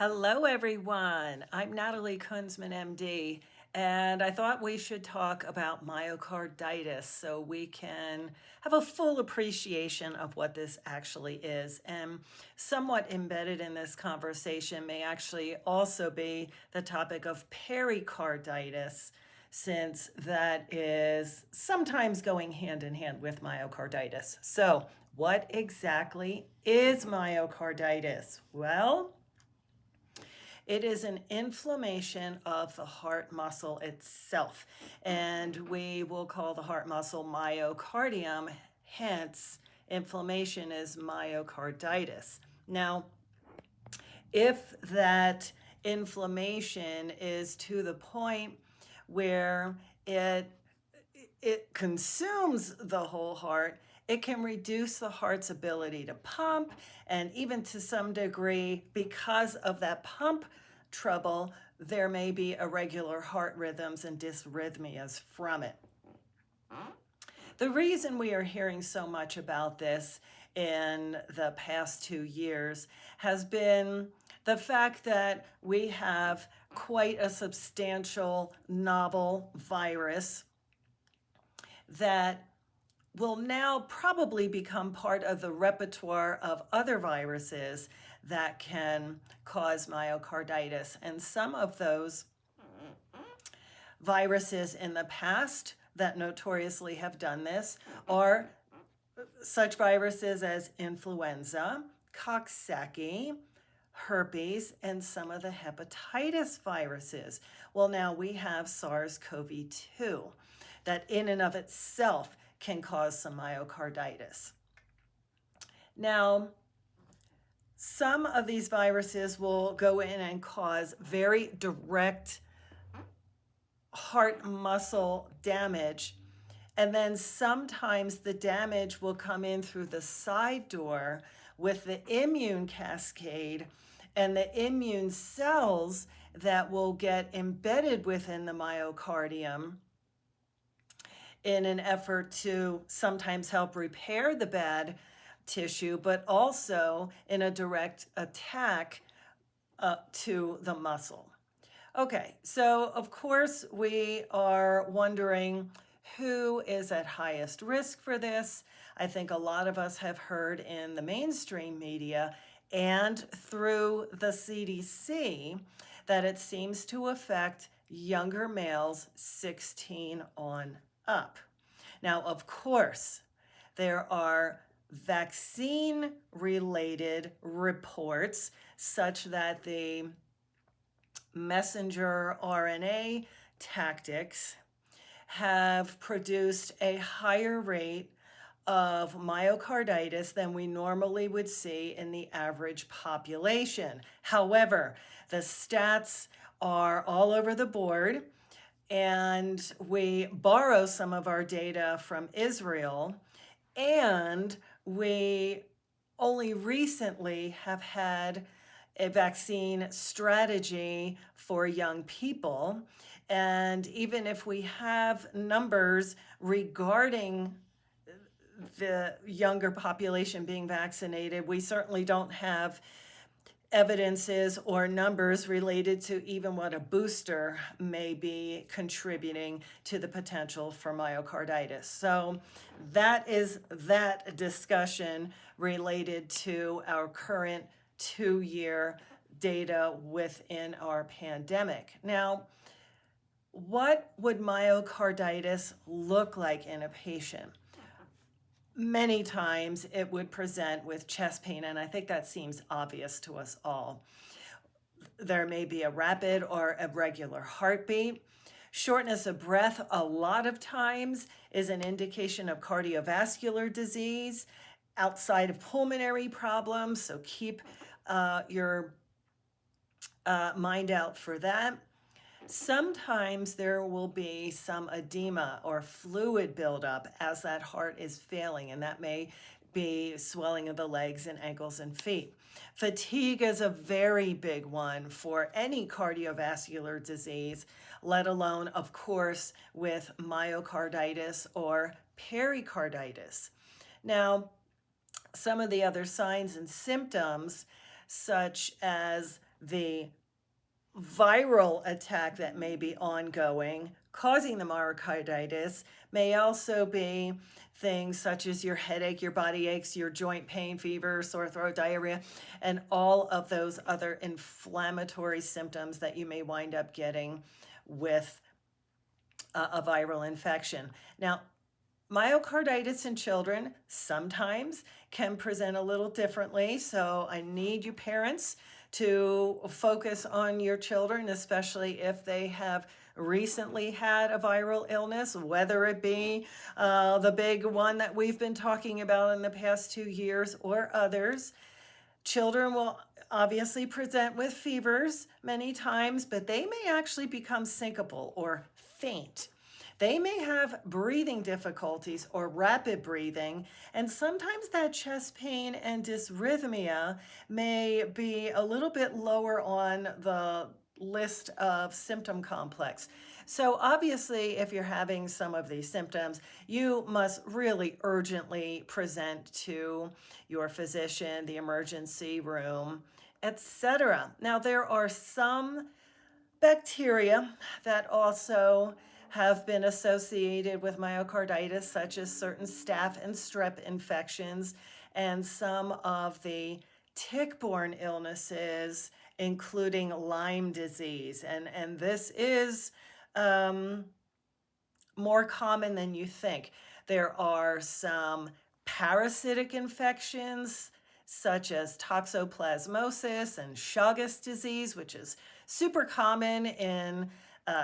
Hello, everyone. I'm Natalie Kunsman, MD, and I thought we should talk about myocarditis so we can have a full appreciation of what this actually is. And somewhat embedded in this conversation may actually also be the topic of pericarditis, since that is sometimes going hand in hand with myocarditis. So, what exactly is myocarditis? Well, it is an inflammation of the heart muscle itself, and we will call the heart muscle myocardium, hence, inflammation is myocarditis. Now, if that inflammation is to the point where it consumes the whole heart, it can reduce the heart's ability to pump, and even to some degree, because of that pump trouble, there may be irregular heart rhythms and dysrhythmias from it. The reason we are hearing so much about this in the past 2 years has been the fact that we have quite a substantial novel virus that will now probably become part of the repertoire of other viruses that can cause myocarditis. And some of those viruses in the past that notoriously have done this are such viruses as influenza, Coxsackie, herpes, and some of the hepatitis viruses. Well, now we have SARS-CoV-2 that in and of itself can cause some myocarditis. Now, some of these viruses will go in and cause very direct heart muscle damage, and then sometimes the damage will come in through the side door with the immune cascade and the immune cells that will get embedded within the myocardium in an effort to sometimes help repair the bad tissue, but also in a direct attack to the muscle. Okay, so of course we are wondering who is at highest risk for this. I think a lot of us have heard in the mainstream media and through the CDC that it seems to affect younger males 16 on up. Now, of course, there are vaccine-related reports such that the messenger RNA tactics have produced a higher rate of myocarditis than we normally would see in the average population. However, the stats are all over the board, and we borrow some of our data from Israel, and we only recently have had a vaccine strategy for young people. And even if we have numbers regarding the younger population being vaccinated, we certainly don't have evidences or numbers related to even what a booster may be contributing to the potential for myocarditis. So that is that discussion related to our current 2-year data within our pandemic. Now, what would myocarditis look like in a patient? Many times it would present with chest pain, and I think that seems obvious to us all. There may be a rapid or irregular heartbeat. Shortness of breath, a lot of times, is an indication of cardiovascular disease outside of pulmonary problems, so keep your mind out for that. Sometimes there will be some edema or fluid buildup as that heart is failing, and that may be swelling of the legs and ankles and feet. Fatigue is a very big one for any cardiovascular disease, let alone, of course, with myocarditis or pericarditis. Now, some of the other signs and symptoms, such as the viral attack that may be ongoing, causing the myocarditis, may also be things such as your headache, your body aches, your joint pain, fever, sore throat, diarrhea, and all of those other inflammatory symptoms that you may wind up getting with a viral infection. Now, myocarditis in children sometimes can present a little differently, so I need you parents to focus on your children, especially if they have recently had a viral illness, whether it be the big one that we've been talking about in the past 2 years or others. Children will obviously present with fevers many times, but they may actually become syncopal or faint. They may have breathing difficulties or rapid breathing, and sometimes that chest pain and dysrhythmia may be a little bit lower on the list of symptom complex. So obviously, if you're having some of these symptoms, you must really urgently present to your physician, the emergency room, etc. Now, there are some bacteria that also have been associated with myocarditis, such as certain staph and strep infections, and some of the tick-borne illnesses, including Lyme disease. And this is more common than you think. There are some parasitic infections, such as toxoplasmosis and Chagas disease, which is super common in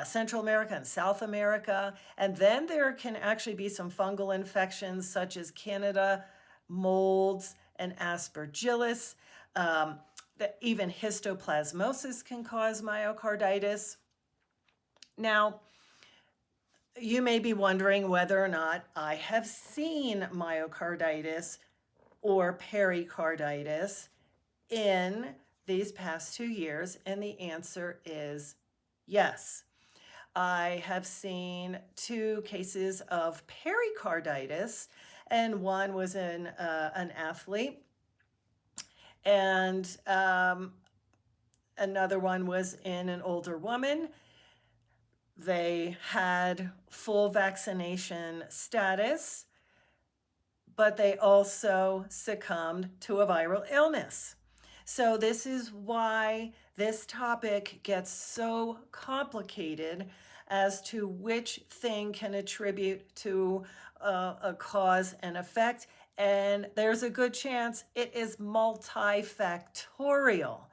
Central America and South America. And then there can actually be some fungal infections, such as Candida molds and Aspergillus. Even histoplasmosis can cause myocarditis. Now, you may be wondering whether or not I have seen myocarditis or pericarditis in these past 2 years, and the answer is yes. I have seen 2 cases of pericarditis, and one was in an athlete, and another one was in an older woman. They had full vaccination status, but they also succumbed to a viral illness. So this is why this topic gets so complicated as to which thing can attribute to a cause and effect. And there's a good chance it is multifactorial.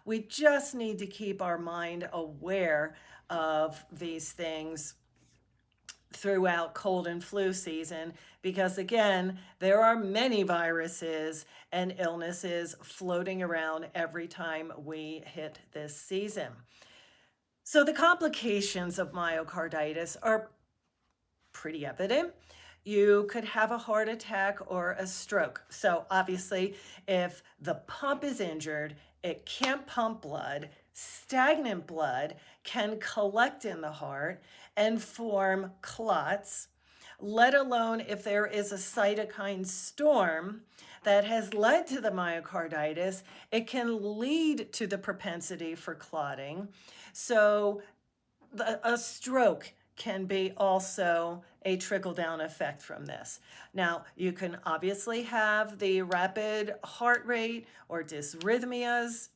We just need to keep our mind aware of these things throughout cold and flu season, because again, there are many viruses and illnesses floating around every time we hit this season. So the complications of myocarditis are pretty evident. You could have a heart attack or a stroke. So obviously, if the pump is injured, it can't pump blood. Stagnant blood can collect in the heart and form clots, let alone if there is a cytokine storm that has led to the myocarditis, it can lead to the propensity for clotting. So a stroke can be also a trickle-down effect from this. Now, you can obviously have the rapid heart rate or dysrhythmias,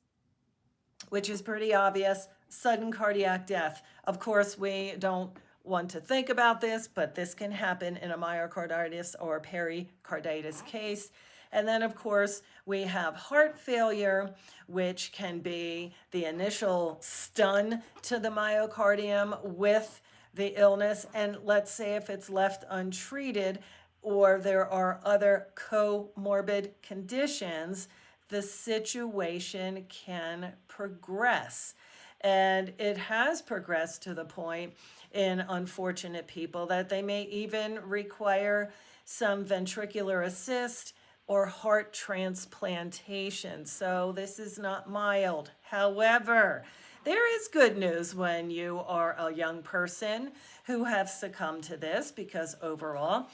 which is pretty obvious, sudden cardiac death. Of course, we don't want to think about this, but this can happen in a myocarditis or pericarditis case. And then, of course, we have heart failure, which can be the initial stun to the myocardium with the illness. And let's say if it's left untreated or there are other comorbid conditions, the situation can progress. And it has progressed to the point in unfortunate people that they may even require some ventricular assist or heart transplantation. So this is not mild. However, there is good news when you are a young person who have succumbed to this, because overall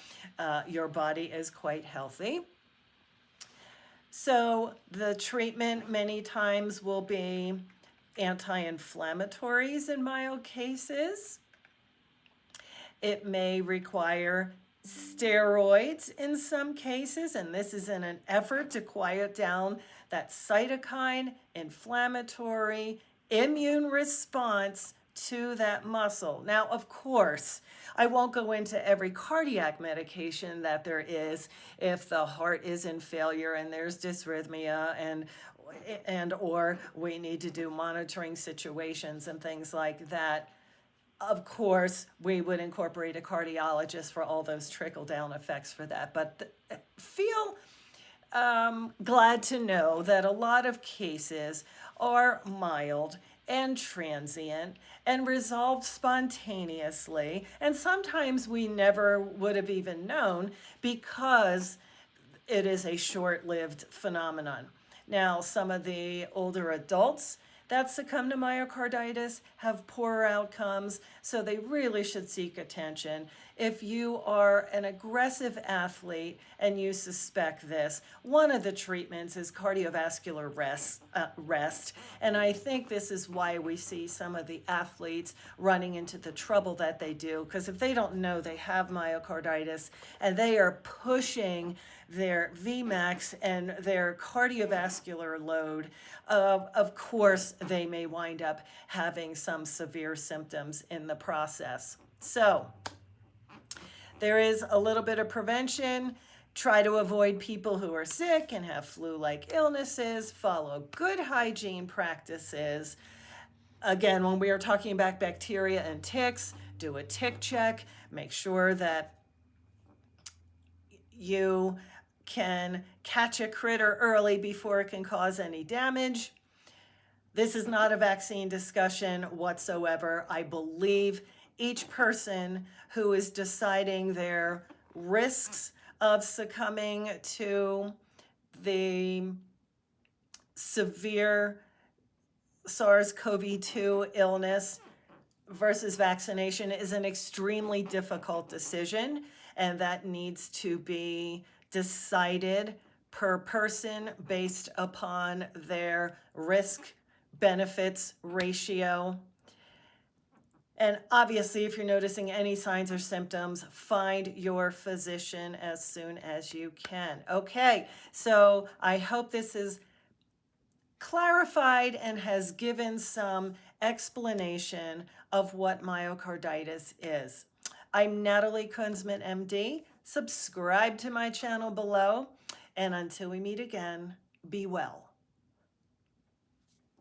your body is quite healthy. So the treatment many times will be anti-inflammatories in mild cases. It may require steroids in some cases, and this is in an effort to quiet down that cytokine inflammatory immune response to that muscle. Now, of course, I won't go into every cardiac medication that there is if the heart is in failure and there's dysrhythmia and or we need to do monitoring situations and things like that. Of course, we would incorporate a cardiologist for all those trickle down effects for that. But feel glad to know that a lot of cases are mild and transient and resolved spontaneously. And sometimes we never would have even known because it is a short-lived phenomenon. Now, some of the older adults that succumb to myocarditis have poorer outcomes, so they really should seek attention. If you are an aggressive athlete and you suspect this, one of the treatments is cardiovascular rest. And I think this is why we see some of the athletes running into the trouble that they do, because if they don't know they have myocarditis and they are pushing their Vmax and their cardiovascular load, of course, they may wind up having some severe symptoms in the process. So there is a little bit of prevention. Try to avoid people who are sick and have flu-like illnesses. Follow good hygiene practices. Again, when we are talking about bacteria and ticks, do a tick check. Make sure that you can catch a critter early before it can cause any damage. This is not a vaccine discussion whatsoever. I believe each person who is deciding their risks of succumbing to the severe SARS-CoV-2 illness versus vaccination is an extremely difficult decision, and that needs to be decided per person based upon their risk benefits ratio. And obviously, if you're noticing any signs or symptoms, find your physician as soon as you can. Okay, so I hope this is clarified and has given some explanation of what myocarditis is. I'm Natalie Kunsman, MD. Subscribe to my channel below, and until we meet again, be well.